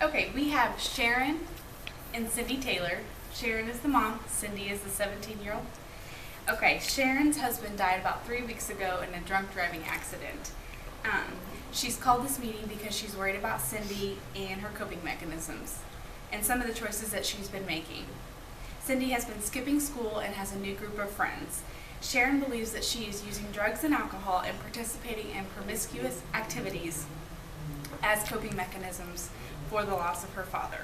Okay, we have Sharon and Cindy Taylor. Sharon is the mom, Cindy is the 17-year-old. Okay, Sharon's husband died about 3 weeks ago in a drunk driving accident. She's called this meeting because she's worried about Cindy and her coping mechanisms and some of the choices that she's been making. Cindy has been skipping school and has a new group of friends. Sharon believes that she is using drugs and alcohol and participating in promiscuous activities as coping mechanisms for the loss of her father.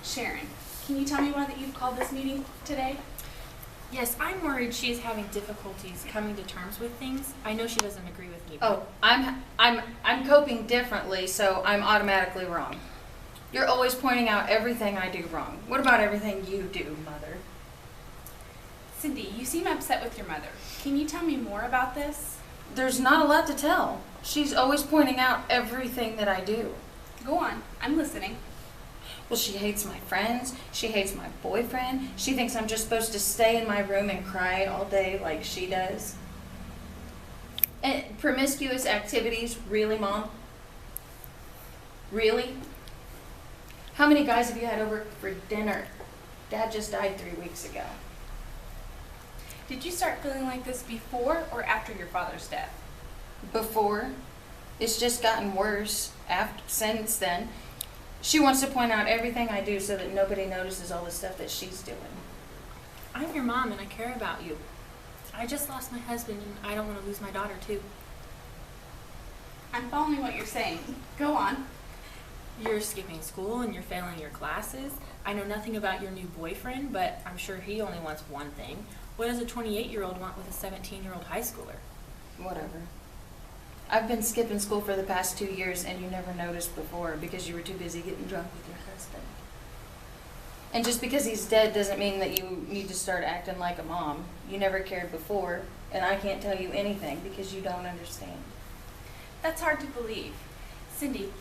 Sharon, can you tell me why that you've called this meeting today? Yes, I'm worried she's having difficulties coming to terms with things. I know she doesn't agree with me. Oh, I'm coping differently, so I'm automatically wrong. You're always pointing out everything I do wrong. What about everything you do, Mother? Cindy, you seem upset with your mother. Can you tell me more about this? There's not a lot to tell. She's always pointing out everything that I do. Go on, I'm listening. Well, she hates my friends. She hates my boyfriend. She thinks I'm just supposed to stay in my room and cry all day like she does. And promiscuous activities, really, Mom? Really? How many guys have you had over for dinner? Dad just died 3 weeks ago. Did you start feeling like this before or after your father's death? Before. It's just gotten worse since then. She wants to point out everything I do so that nobody notices all the stuff that she's doing. I'm your mom and I care about you. I just lost my husband and I don't want to lose my daughter too. I'm following what you're saying. Go on. You're skipping school and you're failing your classes. I know nothing about your new boyfriend, but I'm sure he only wants one thing. What does a 28-year-old want with a 17-year-old high schooler? Whatever. I've been skipping school for the past 2 years and you never noticed before because you were too busy getting drunk with your husband. And just because he's dead doesn't mean that you need to start acting like a mom. You never cared before, and I can't tell you anything because you don't understand. That's hard to believe. Cindy,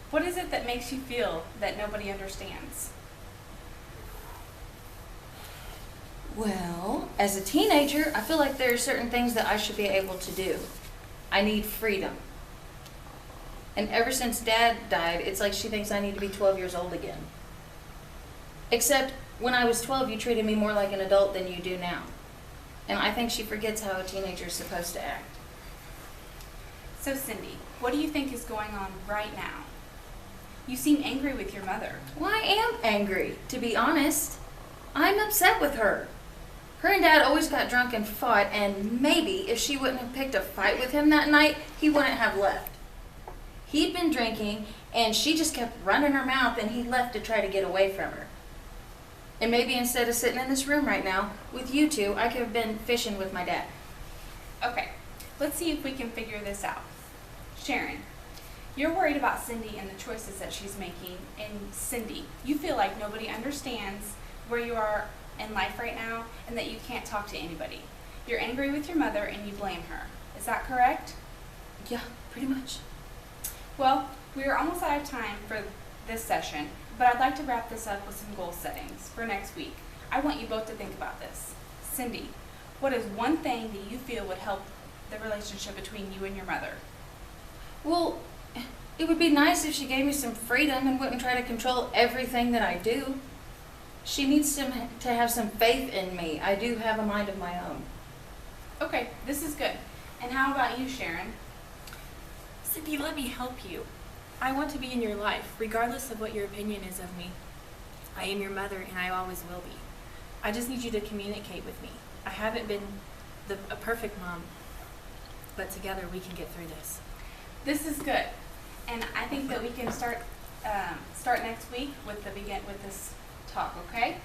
what is it that makes you feel that nobody understands? Well, as a teenager, I feel like there are certain things that I should be able to do. I need freedom. And ever since Dad died, it's like she thinks I need to be 12 years old again. Except when I was 12, you treated me more like an adult than you do now. And I think she forgets how a teenager is supposed to act. So Cindy, what do you think is going on right now? You seem angry with your mother. Well, I am angry, to be honest. I'm upset with her. Her and Dad always got drunk and fought, and maybe if she wouldn't have picked a fight with him that night, he wouldn't have left. He'd been drinking, and she just kept running her mouth, and he left to try to get away from her. And maybe instead of sitting in this room right now with you two, I could have been fishing with my dad. Okay, let's see if we can figure this out. Sharon, you're worried about Cindy and the choices that she's making. And Cindy, you feel like nobody understands where you are in life right now and that you can't talk to anybody. You're angry with your mother and you blame her. Is that correct? Yeah, pretty much. Well, we are almost out of time for this session, but I'd like to wrap this up with some goal settings for next week. I want you both to think about this. Cindy, what is one thing that you feel would help the relationship between you and your mother? Well, it would be nice if she gave me some freedom and wouldn't try to control everything that I do. She needs to have some faith in me. I do have a mind of my own. Okay, this is good. And how about you, Sharon? Cindy, let me help you. I want to be in your life, regardless of what your opinion is of me. I am your mother and I always will be. I just need you to communicate with me. I haven't been a perfect mom, but together we can get through this. This is good. And I think that we can start next week with this talk, okay?